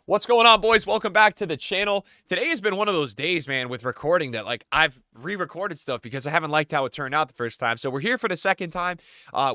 What's going on, boys? Welcome back to the channel. Today has been one of those days, man, with recording that, I've re-recorded stuff because I haven't liked how it turned out the first time. So we're here for the second time.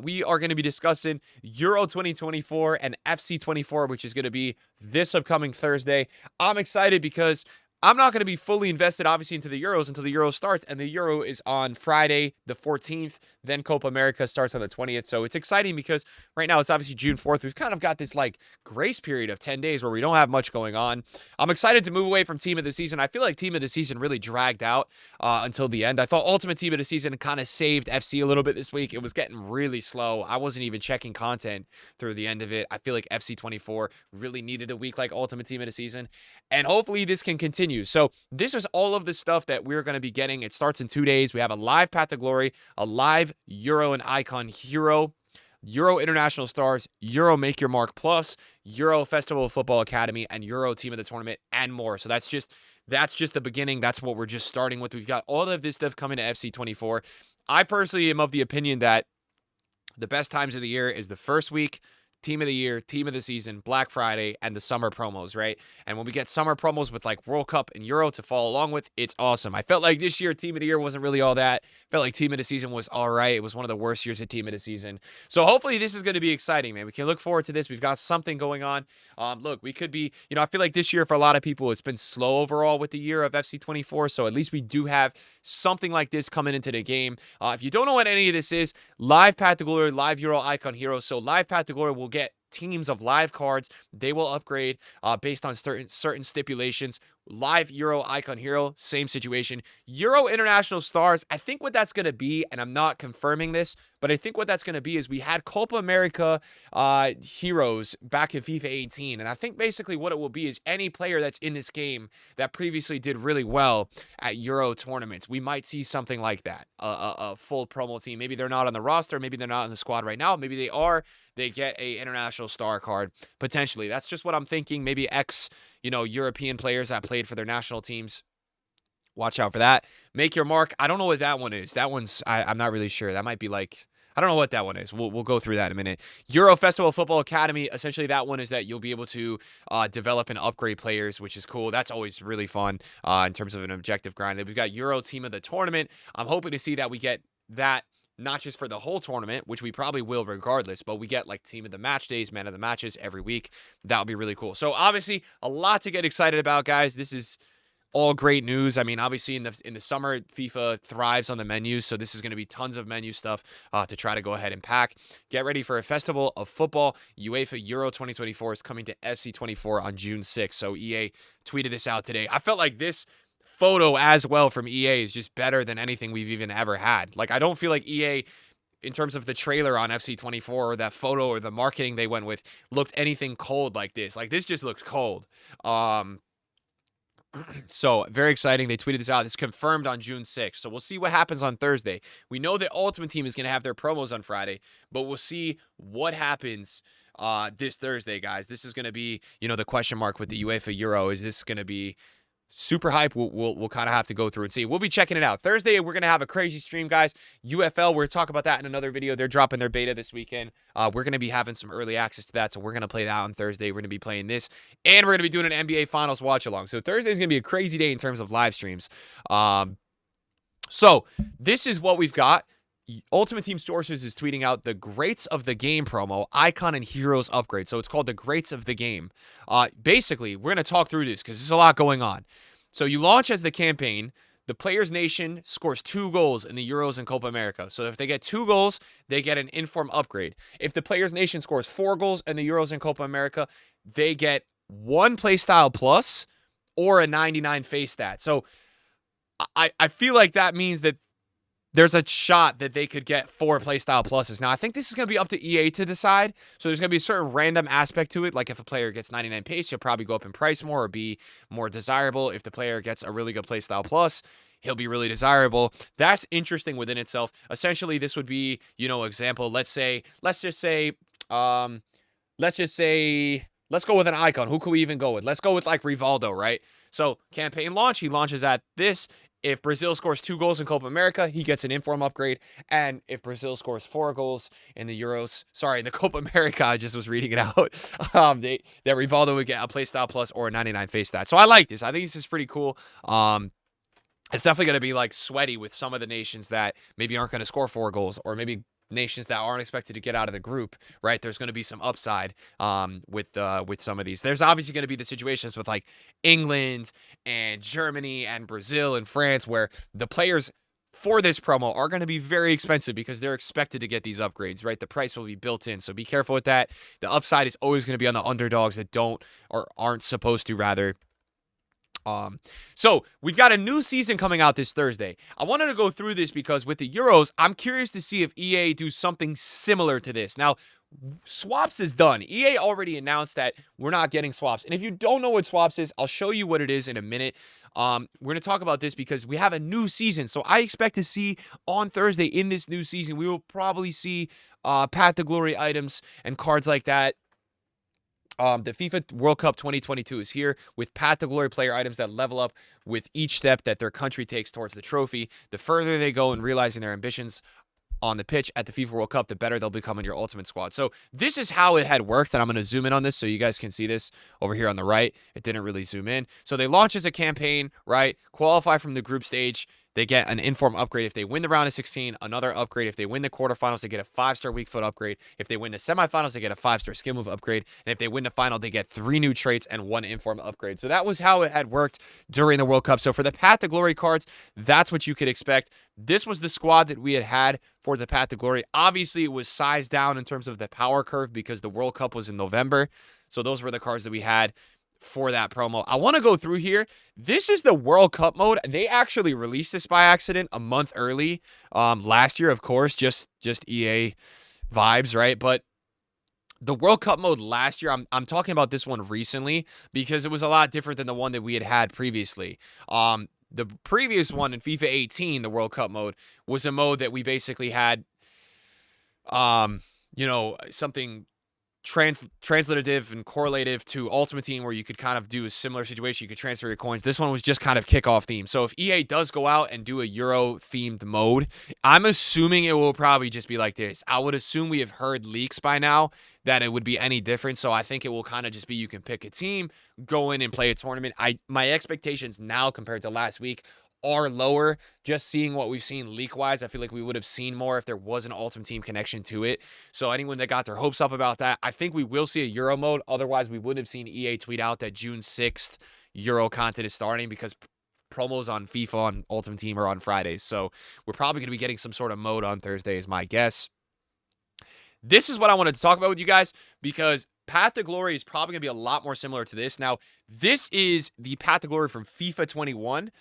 We are going to be discussing Euro 2024 and FC 24, which is going to be this upcoming Thursday. I'm excited because I'm not going to be fully invested, obviously, into the Euros until the Euro starts, and the Euro is on Friday, the 14th. Then Copa America starts on the 20th. So it's exciting because right now it's obviously June 4th. We've kind of got this grace period of 10 days where we don't have much going on. I'm excited to move away from Team of the Season. I feel like Team of the Season really dragged out until the end. I thought Ultimate Team of the Season kind of saved FC a little bit this week. It was getting really slow. I wasn't even checking content through the end of it. I feel like FC 24 really needed a week like Ultimate Team of the Season. And hopefully this can continue. So this is all of the stuff that we're going to be getting. It starts in 2 days. We have a live Path to Glory, a live Euro and Icon Hero, Euro International Stars, Euro Make Your Mark Plus, Euro Festival of Football Academy, and Euro Team of the Tournament, and more. So that's just the beginning. That's what we're just starting with. We've got all of this stuff coming to FC 24. I personally am of the opinion that the best times of the year is the first week, Team of the Year, Team of the Season, Black Friday, and the summer promos, right? And when we get summer promos with World Cup and Euro to follow along with, it's awesome. I felt like this year Team of the Year wasn't really all that. Felt like Team of the Season was all right. It was one of the worst years of Team of the Season. So hopefully this is going to be exciting, man. We can look forward to this. We've got something going on. Look, we could be, I feel like this year for a lot of people, it's been slow overall with the year of FC 24. So at least we do have something like this coming into the game. If you don't know what any of this is, live Path to Glory, live Euro Icon Hero. So live Path to Glory will get teams of live cards. They will upgrade based on certain stipulations. Live Euro Icon Hero, same situation. Euro International Stars, I think what that's going to be, and I'm not confirming this, but I think what that's going to be is we had Copa America heroes back in FIFA 18, and I think basically what it will be is any player that's in this game that previously did really well at Euro tournaments, we might see something like that, a full promo team. Maybe they're not on the roster, maybe they're not in the squad right now, maybe they are. They get a international star card, potentially. That's just what I'm thinking. Maybe European players that played for their national teams. Watch out for that. Make Your Mark. I don't know what that one is. That one's, I'm not really sure. That might be I don't know what that one is. We'll go through that in a minute. Euro Festival Football Academy. Essentially, that one is that you'll be able to develop and upgrade players, which is cool. That's always really fun in terms of an objective grind. We've got Euro Team of the Tournament. I'm hoping to see that we get that not just for the whole tournament, which we probably will regardless, but we get Team of the Match days, Man of the Matches every week. That would be really cool. So obviously a lot to get excited about, guys. This is all great news. I mean, obviously in the summer, FIFA thrives on the menus, so this is going to be tons of menu stuff to try to go ahead and pack. Get ready for a festival of football. UEFA Euro 2024 is coming to FC 24 on June 6th. So EA tweeted this out today. I felt like this photo as well from EA is just better than anything we've even ever had. I don't feel like EA, in terms of the trailer on FC 24 or that photo or the marketing they went with, looked anything cold like this. This just looks cold. So very exciting. They tweeted this out. It's confirmed on June 6th. So we'll see what happens on Thursday. We know that Ultimate Team is going to have their promos on Friday, but we'll see what happens this Thursday, guys. This is going to be, the question mark with the UEFA Euro. Is this going to be super hype? We'll kind of have to go through and see. We'll be checking it out. Thursday, we're going to have a crazy stream, guys. UFL, we're going to talk about that in another video. They're dropping their beta this weekend. We're going to be having some early access to that, so we're going to play that on Thursday. We're going to be playing this, and we're going to be doing an NBA Finals watch-along. So Thursday is going to be a crazy day in terms of live streams. So this is what we've got. Ultimate Team Sources is tweeting out the Greats of the Game promo, Icon and Heroes upgrade. So it's called the Greats of the Game. Basically, we're going to talk through this because there's a lot going on. So you launch as the campaign. The player's nation scores 2 goals in the Euros and Copa America. So if they get 2 goals, they get an inform upgrade. If the player's nation scores 4 goals in the Euros and Copa America, they get 1 playstyle plus or a 99 face stat. So I feel like that means that there's a shot that they could get 4 playstyle pluses. Now, I think this is going to be up to EA to decide. So there's going to be a certain random aspect to it. Like if a player gets 99 pace, he'll probably go up in price more or be more desirable. If the player gets a really good playstyle plus, he'll be really desirable. That's interesting within itself. Essentially, this would be, example. Let's just say, let's go with an icon. Who could we even go with? Let's go with Rivaldo, right? So campaign launch, he launches at this. If Brazil scores 2 goals in Copa America, he gets an inform upgrade. And if Brazil scores 4 goals in the in the Copa America, I just was reading it out, that Rivaldo would get a playstyle plus or a 99 face stat. So I like this. I think this is pretty cool. It's definitely going to be like sweaty with some of the nations that maybe aren't going to score 4 goals, or maybe nations that aren't expected to get out of the group, right? There's going to be some upside with some of these. There's obviously going to be the situations with like England and Germany and Brazil and France where the players for this promo are going to be very expensive because they're expected to get these upgrades, right? The price will be built in. So be careful with that. The upside is always going to be on the underdogs that don't or aren't supposed to, rather. So we've got a new season coming out this Thursday. I wanted to go through this because with the Euros, I'm curious to see if EA do something similar to this. Now, swaps is done. EA already announced that we're not getting swaps. And if you don't know what swaps is, I'll show you what it is in a minute. We're going to talk about this because we have a new season. So I expect to see on Thursday in this new season, we will probably see Path to Glory items and cards like that. The FIFA World Cup 2022 is here with Path to Glory player items that level up with each step that their country takes towards the trophy. The further they go in realizing their ambitions on the pitch at the FIFA World Cup, the better they'll become in your ultimate squad. So this is how it had worked, and I'm going to zoom in on this so you guys can see this over here on the right. It didn't really zoom in. So they launch as a campaign, right? Qualify from the group stage. They get an inform upgrade if they win the round of 16, another upgrade. If they win the quarterfinals, they get a 5-star weak foot upgrade. If they win the semifinals, they get a 5-star skill move upgrade. And if they win the final, they get 3 new traits and 1 inform upgrade. So that was how it had worked during the World Cup. So for the Path to Glory cards, that's what you could expect. This was the squad that we had for the Path to Glory. Obviously, it was sized down in terms of the power curve because the World Cup was in November. So those were the cards that we had for that promo. I want to go through here. This is the World Cup mode. They actually released this by accident a month early last year, of course, just EA vibes, right? But the World Cup mode last year, I'm talking about this one recently because it was a lot different than the one that we had previously. The previous one in FIFA 18, the World Cup mode, was a mode that we basically had something translative and correlative to Ultimate Team where you could kind of do a similar situation. You could transfer your coins. This one was just kind of kickoff theme. So if EA does go out and do a Euro themed mode, I'm assuming it will probably just be like this. I would assume we have heard leaks by now that it would be any different. So I think it will kind of just be you can pick a team, go in and play a tournament. My expectations now compared to last week are lower. Just seeing what we've seen leak-wise, I feel like we would have seen more if there was an Ultimate Team connection to it. So anyone that got their hopes up about that, I think we will see a Euro mode. Otherwise, we wouldn't have seen EA tweet out that June 6th Euro content is starting because promos on FIFA on Ultimate Team are on Fridays. So we're probably going to be getting some sort of mode on Thursday is my guess. This is what I wanted to talk about with you guys because Path to Glory is probably going to be a lot more similar to this. Now, this is the Path to Glory from FIFA 21.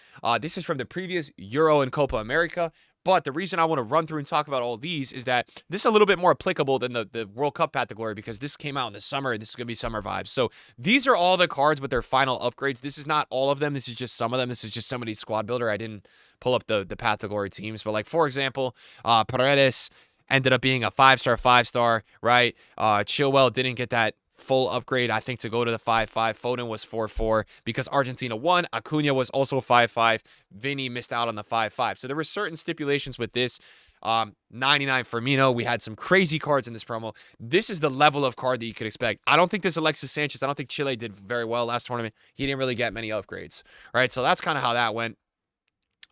This is from the previous Euro and Copa America. But the reason I want to run through and talk about all these is that this is a little bit more applicable than the World Cup Path to Glory because this came out in the summer. This is going to be summer vibes. So these are all the cards with their final upgrades. This is not all of them. This is just some of them. This is just somebody's squad builder. I didn't pull up the Path to Glory teams. But like, for example, Paredes ended up being a 5-star, right? Chilwell didn't get that full upgrade, I think, to go to the 5-5. Foden was 4-4 because Argentina won. Acuna was also 5-5. Vinny missed out on the 5-5. So there were certain stipulations with this. 99 Firmino. We had some crazy cards in this promo. This is the level of card that you could expect. I don't think this Alexis Sanchez, I don't think Chile did very well last tournament. He didn't really get many upgrades, right? So that's kind of how that went.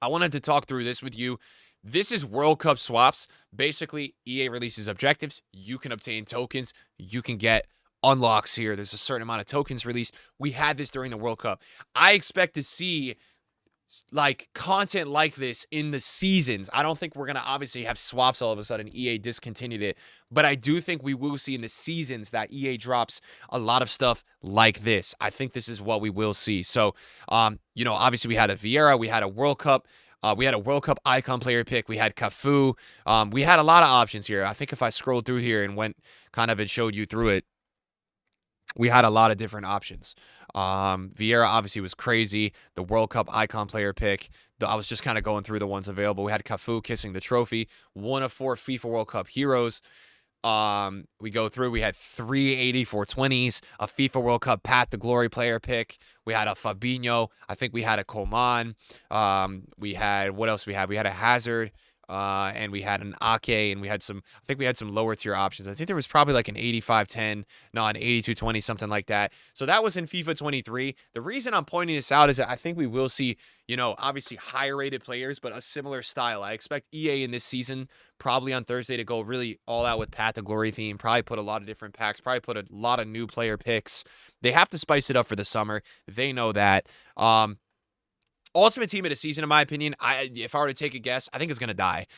I wanted to talk through this with you. This is World Cup swaps. Basically, EA releases objectives. You can obtain tokens. You can get unlocks here. There's a certain amount of tokens released. We had this during the World Cup. I expect to see like content like this in the seasons. I don't think we're going to obviously have swaps all of a sudden. EA discontinued it. But I do think we will see in the seasons that EA drops a lot of stuff like this. I think this is what we will see. So, obviously we had a Vieira. We had a World Cup. We had a World Cup icon player pick. We had Cafu. We had a lot of options here. I think if I scrolled through here and went kind of and showed you through it, we had a lot of different options. Vieira obviously was crazy. The World Cup icon player pick. I was just kind of going through the ones available. We had Cafu kissing the trophy. 1 of 4 FIFA World Cup heroes. We go through. We had 380 420s, a FIFA World Cup Path to Glory player pick. We had a Fabinho. I think we had a Coman. We had what else? We had a Hazard. And we had an Ake, and we had some. I think we had some lower tier options. I think there was probably like an 8510, no, an 8220, something like that. So that was in FIFA 23. The reason I'm pointing this out is that I think we will see, obviously higher rated players, but a similar style. I expect EA in this season, probably on Thursday, to go really all out with Path to Glory theme. Probably put a lot of different packs. Probably put a lot of new player picks. They have to spice it up for the summer. They know that. Ultimate team of the season, in my opinion, if I were to take a guess, I think it's going to die.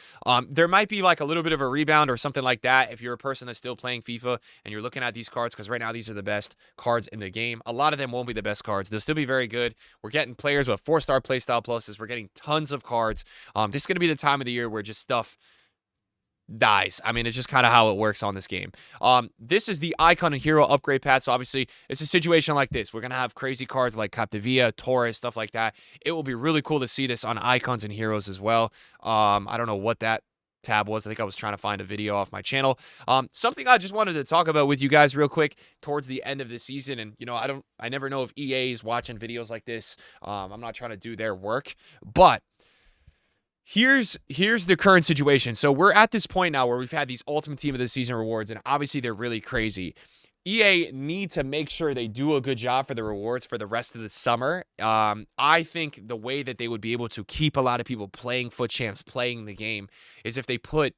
There might be like a little bit of a rebound or something like that if you're a person that's still playing FIFA and you're looking at these cards, because right now these are the best cards in the game. A lot of them won't be the best cards. They'll still be very good. We're getting players with 4-star playstyle pluses. We're getting tons of cards. This is going to be the time of the year where just stuff dies. I mean, it's just kind of how it works on this game. This is the icon and hero upgrade path. So obviously it's a situation like this. We're going to have crazy cards like Capdevia, Torres, stuff like that. It will be really cool to see this on icons and heroes as well. I don't know what that tab was. I think I was trying to find a video off my channel. Something I just wanted to talk about with you guys real quick towards the end of the season. And, I never know if EA is watching videos like this. I'm not trying to do their work, but Here's the current situation. So we're at this point now where we've had these Ultimate Team of the Season rewards, and obviously they're really crazy. EA need to make sure they do a good job for the rewards for the rest of the summer. I think the way that they would be able to keep a lot of people playing FUT Champs, playing the game, is if they put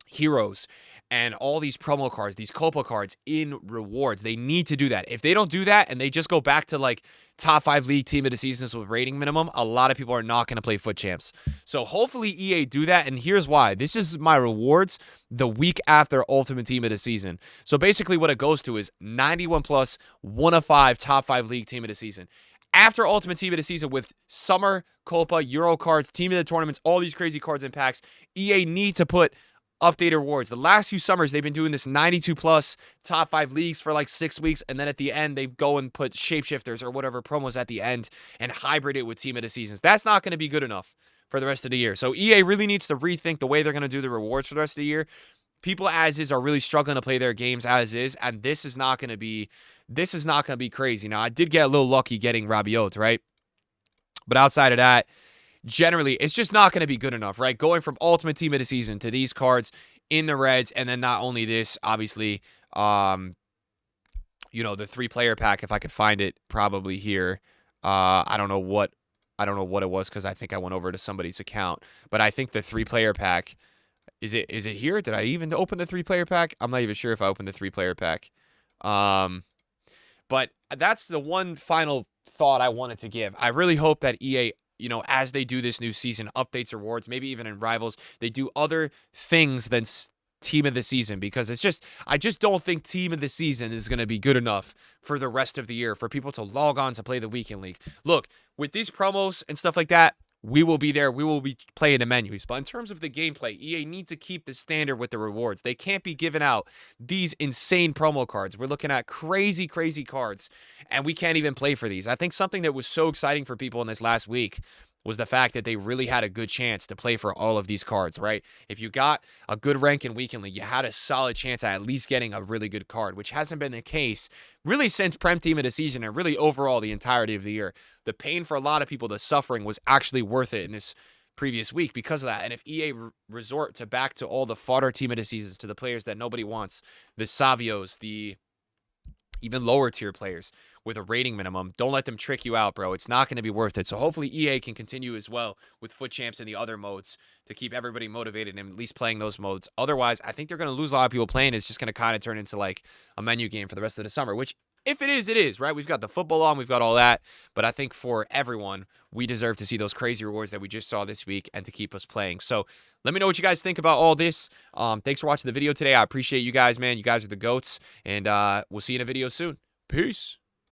heroes and all these promo cards, these Copa cards in rewards. They need to do that. If they don't do that and they just go back to like top 5 league team of the seasons with rating minimum, a lot of people are not going to play FUT Champs. So hopefully EA do that, and here's why. This is my rewards the week after Ultimate Team of the Season. So basically what it goes to is 91 plus, 1 of 5 top 5 league team of the season. After Ultimate Team of the Season with Summer, Copa, Euro cards, Team of the Tournaments, all these crazy cards and packs, EA need to put updated rewards. The last few summers, they've been doing this 92 plus top 5 leagues for like 6 weeks, and then at the end, they go and put shapeshifters or whatever promos at the end and hybrid it with Team of the Seasons. That's not going to be good enough for the rest of the year. So EA really needs to rethink the way they're going to do the rewards for the rest of the year. People as is are really struggling to play their games as is, and this is not going to be crazy. Now, I did get a little lucky getting Rabiot, right? But outside of that, generally, it's just not going to be good enough, right? Going from Ultimate Team of the Season to these cards in the reds, and then not only this, obviously, the 3-player pack, if I could find it, probably here. I don't know what it was because I think I went over to somebody's account, but I think the 3-player pack, is it here? Did I even open the 3-player pack? I'm not even sure if I opened the 3-player pack. But that's the one final thought I wanted to give. I really hope that EA, as they do this new season, updates, rewards, maybe even in Rivals, they do other things than Team of the Season, because I just don't think Team of the Season is going to be good enough for the rest of the year for people to log on to play the Weekend League. Look, with these promos and stuff like that, we will be there. We will be playing the menus. But in terms of the gameplay, EA needs to keep the standard with the rewards. They can't be giving out these insane promo cards. We're looking at crazy, crazy cards, and we can't even play for these. I think something that was so exciting for people in this last week was the fact that they really had a good chance to play for all of these cards, right? If you got a good rank in Weekend League, you had a solid chance at least getting a really good card, which hasn't been the case really since Prem Team of the Season and really overall the entirety of the year. The pain for a lot of people, the suffering, was actually worth it in this previous week because of that. And if EA resort to back to all the fodder Team of the Seasons, to the players that nobody wants, the Savios, the even lower tier players with a rating minimum, don't let them trick you out, bro. It's not going to be worth it. So hopefully EA can continue as well with FUT Champs and the other modes to keep everybody motivated and at least playing those modes. Otherwise, I think they're going to lose a lot of people playing. It's just going to kind of turn into like a menu game for the rest of the summer, which if it is, it is, right? We've got the football on, we've got all that. But I think for everyone, we deserve to see those crazy rewards that we just saw this week and to keep us playing. So let me know what you guys think about all this. Thanks for watching the video today. I appreciate you guys, man. You guys are the GOATs. And we'll see you in a video soon. Peace.